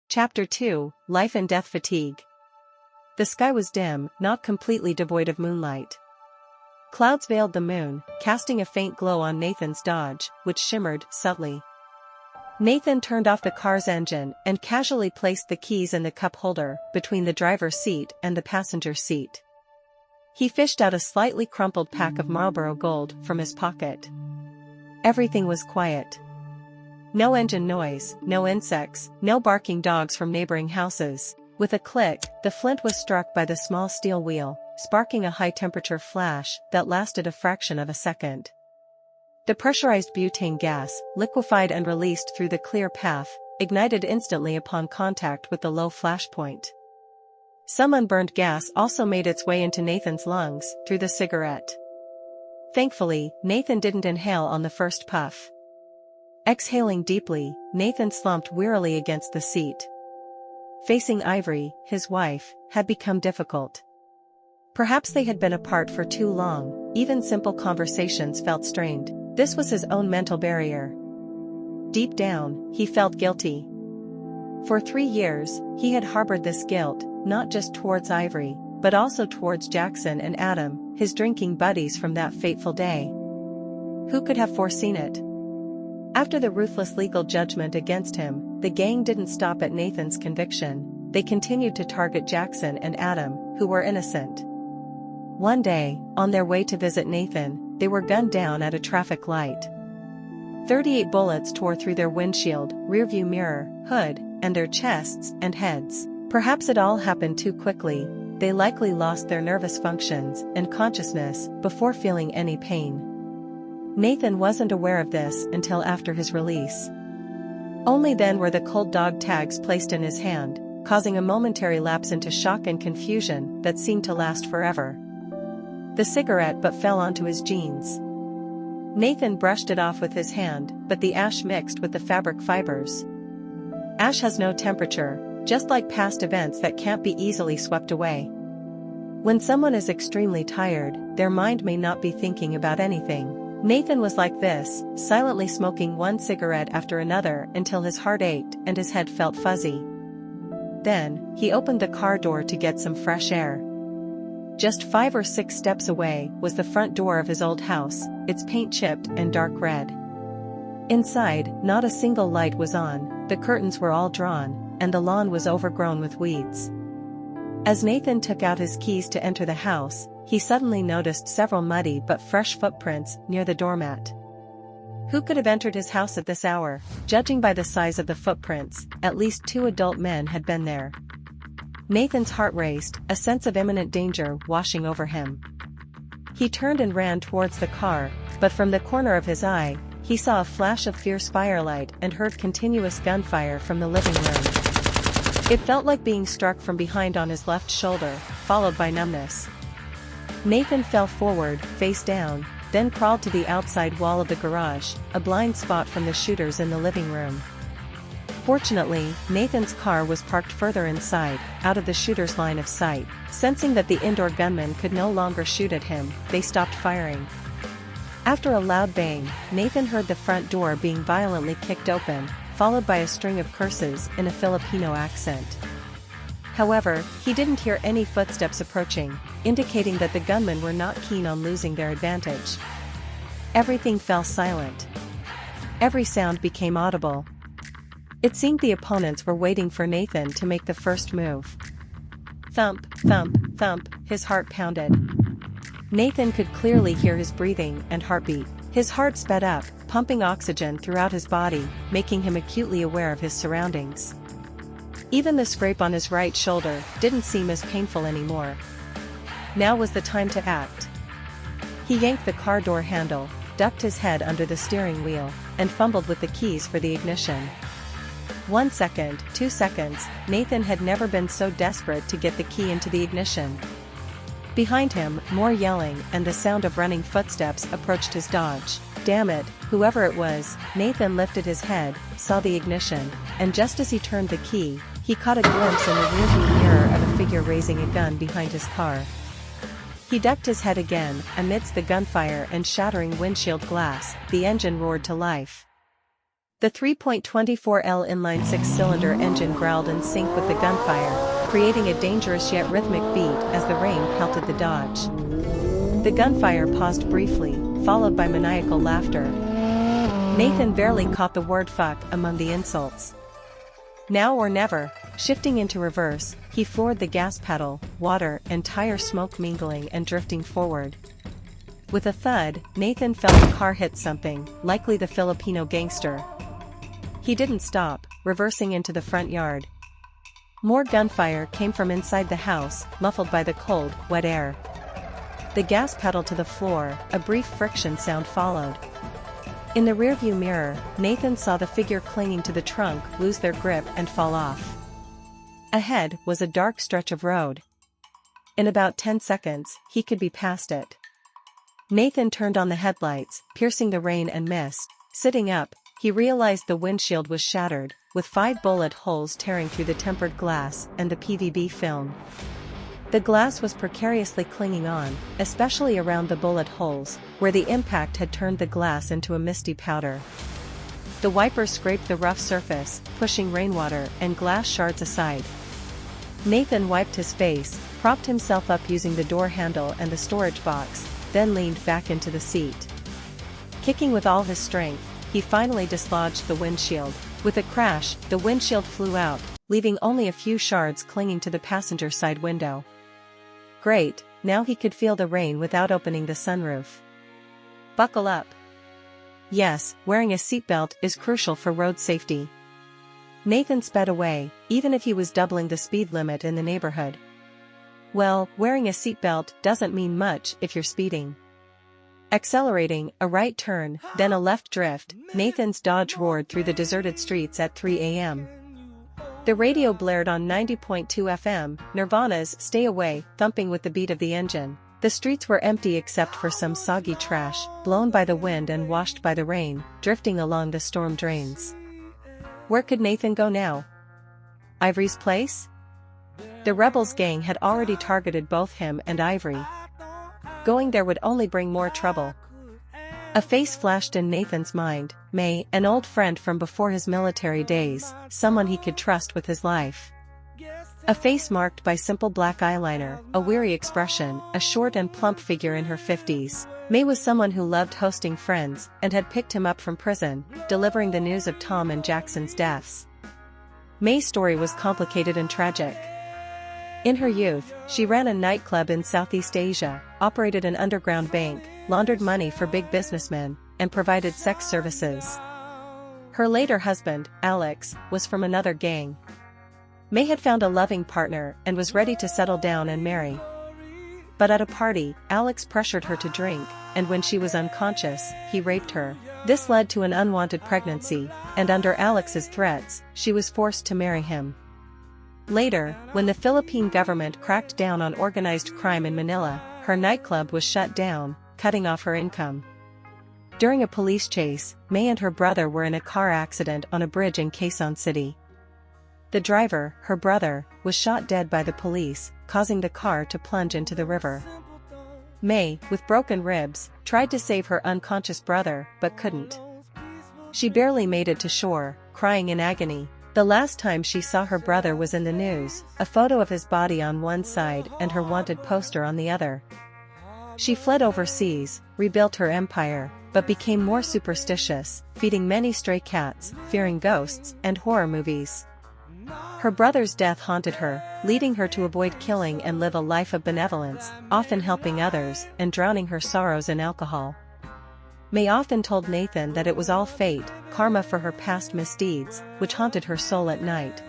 Chapter 2, Life and Death Fatigue. The sky was dim, not completely devoid of moonlight. Clouds veiled the moon, casting a faint glow on Nathan's Dodge, which shimmered subtly. Nathan turned off the car's engine and casually placed the keys in the cup holder between the driver's seat and the passenger seat. He fished out a slightly crumpled pack of Marlboro Gold from his pocket. Everything was quiet. No engine noise, no insects, no barking dogs from neighboring houses. With a click, the flint was struck by the small steel wheel, sparking a high-temperature flash that lasted a fraction of a second. The pressurized butane gas, liquefied and released through the clear path, ignited instantly upon contact with the low flash point. Some unburned gas also made its way into Nathan's lungs, through the cigarette. Thankfully, Nathan didn't inhale on the first puff. Exhaling deeply, Nathan slumped wearily against the seat. Facing Ivory, his wife, had become difficult. Perhaps they had been apart for too long, even simple conversations felt strained. This was his own mental barrier. Deep down, he felt guilty. For 3 years, he had harbored this guilt, not just towards Ivory, but also towards Jackson and Adam, his drinking buddies from that fateful day. Who could have foreseen it? After the ruthless legal judgment against him, the gang didn't stop at Nathan's conviction. They continued to target Jackson and Adam, who were innocent. One day, on their way to visit Nathan, they were gunned down at a traffic light. 38 bullets tore through their windshield, rearview mirror, hood, and their chests and heads. Perhaps it all happened too quickly. They likely lost their nervous functions and consciousness before feeling any pain. Nathan wasn't aware of this until after his release. Only then were the cold dog tags placed in his hand, causing a momentary lapse into shock and confusion that seemed to last forever. The cigarette butt fell onto his jeans. Nathan brushed it off with his hand, but the ash mixed with the fabric fibers. Ash has no temperature, just like past events that can't be easily swept away. When someone is extremely tired, their mind may not be thinking about anything. Nathan was like this, silently smoking one cigarette after another until his heart ached and his head felt fuzzy. Then, he opened the car door to get some fresh air. Just 5 or 6 steps away was the front door of his old house, its paint chipped and dark red. Inside, not a single light was on, the curtains were all drawn, and the lawn was overgrown with weeds. As Nathan took out his keys to enter the house, he suddenly noticed several muddy but fresh footprints near the doormat. Who could have entered his house at this hour? Judging by the size of the footprints, at least 2 adult men had been there. Nathan's heart raced, a sense of imminent danger washing over him. He turned and ran towards the car, but from the corner of his eye, he saw a flash of fierce firelight and heard continuous gunfire from the living room. It felt like being struck from behind on his left shoulder, followed by numbness. Nathan fell forward, face down, then crawled to the outside wall of the garage, a blind spot from the shooters in the living room. Fortunately, Nathan's car was parked further inside, out of the shooter's line of sight. Sensing that the indoor gunman could no longer shoot at him, they stopped firing. After a loud bang, Nathan heard the front door being violently kicked open, followed by a string of curses in a Filipino accent. However, he didn't hear any footsteps approaching, indicating that the gunmen were not keen on losing their advantage. Everything fell silent. Every sound became audible. It seemed the opponents were waiting for Nathan to make the first move. Thump, thump, thump, his heart pounded. Nathan could clearly hear his breathing and heartbeat. His heart sped up, pumping oxygen throughout his body, making him acutely aware of his surroundings. Even the scrape on his right shoulder didn't seem as painful anymore. Now was the time to act. He yanked the car door handle, ducked his head under the steering wheel, and fumbled with the keys for the ignition. 1 second, 2 seconds, Nathan had never been so desperate to get the key into the ignition. Behind him, more yelling and the sound of running footsteps approached his Dodge. Damn it, whoever it was, Nathan lifted his head, saw the ignition, and just as he turned the key, he caught a glimpse in the rearview mirror of a figure raising a gun behind his car. He ducked his head again, amidst the gunfire and shattering windshield glass, the engine roared to life. The 3.24L inline-six-cylinder engine growled in sync with the gunfire, creating a dangerous yet rhythmic beat as the rain pelted the Dodge. The gunfire paused briefly, followed by maniacal laughter. Nathan barely caught the word "fuck" among the insults. Now or never. Shifting into reverse, he floored the gas pedal, water and tire smoke mingling and drifting forward. With a thud, Nathan felt the car hit something, likely the Filipino gangster. He didn't stop, reversing into the front yard. More gunfire came from inside the house, muffled by the cold, wet air. The gas pedal to the floor, a brief friction sound followed. In the rearview mirror, Nathan saw the figure clinging to the trunk lose their grip and fall off. Ahead was a dark stretch of road. In about 10 seconds, he could be past it. Nathan turned on the headlights, piercing the rain and mist. Sitting up, he realized the windshield was shattered, with 5 bullet holes tearing through the tempered glass and the PVB film. The glass was precariously clinging on, especially around the bullet holes, where the impact had turned the glass into a misty powder. The wipers scraped the rough surface, pushing rainwater and glass shards aside. Nathan wiped his face, propped himself up using the door handle and the storage box, then leaned back into the seat. Kicking with all his strength, he finally dislodged the windshield. With a crash, the windshield flew out, leaving only a few shards clinging to the passenger side window. Great, now he could feel the rain without opening the sunroof. Buckle up. Yes, wearing a seatbelt is crucial for road safety. Nathan sped away, even if he was doubling the speed limit in the neighborhood. Well, wearing a seatbelt doesn't mean much if you're speeding. Accelerating, a right turn, then a left drift, Nathan's Dodge roared through the deserted streets at 3 a.m. The radio blared on 90.2 FM, Nirvana's "Stay Away," thumping with the beat of the engine. The streets were empty except for some soggy trash, blown by the wind and washed by the rain, drifting along the storm drains. Where could Nathan go now? Ivory's place? The rebels' gang had already targeted both him and Ivory. Going there would only bring more trouble. A face flashed in Nathan's mind, May, an old friend from before his military days, someone he could trust with his life. A face marked by simple black eyeliner, a weary expression, a short and plump figure in her 50s. May was someone who loved hosting friends, and had picked him up from prison, delivering the news of Tom and Jackson's deaths. May's story was complicated and tragic. In her youth, she ran a nightclub in Southeast Asia, operated an underground bank, laundered money for big businessmen, and provided sex services. Her later husband, Alex, was from another gang. May had found a loving partner and was ready to settle down and marry. But at a party, Alex pressured her to drink, and when she was unconscious, he raped her. This led to an unwanted pregnancy, and under Alex's threats, she was forced to marry him. Later, when the Philippine government cracked down on organized crime in Manila, her nightclub was shut down, cutting off her income. During a police chase, May and her brother were in a car accident on a bridge in Quezon City. The driver, her brother, was shot dead by the police, causing the car to plunge into the river. May, with broken ribs, tried to save her unconscious brother, but couldn't. She barely made it to shore, crying in agony. The last time she saw her brother was in the news, a photo of his body on one side and her wanted poster on the other. She fled overseas, rebuilt her empire, but became more superstitious, feeding many stray cats, fearing ghosts, and horror movies. Her brother's death haunted her, leading her to avoid killing and live a life of benevolence, often helping others, and drowning her sorrows in alcohol. May often told Nathan that it was all fate, karma for her past misdeeds, which haunted her soul at night.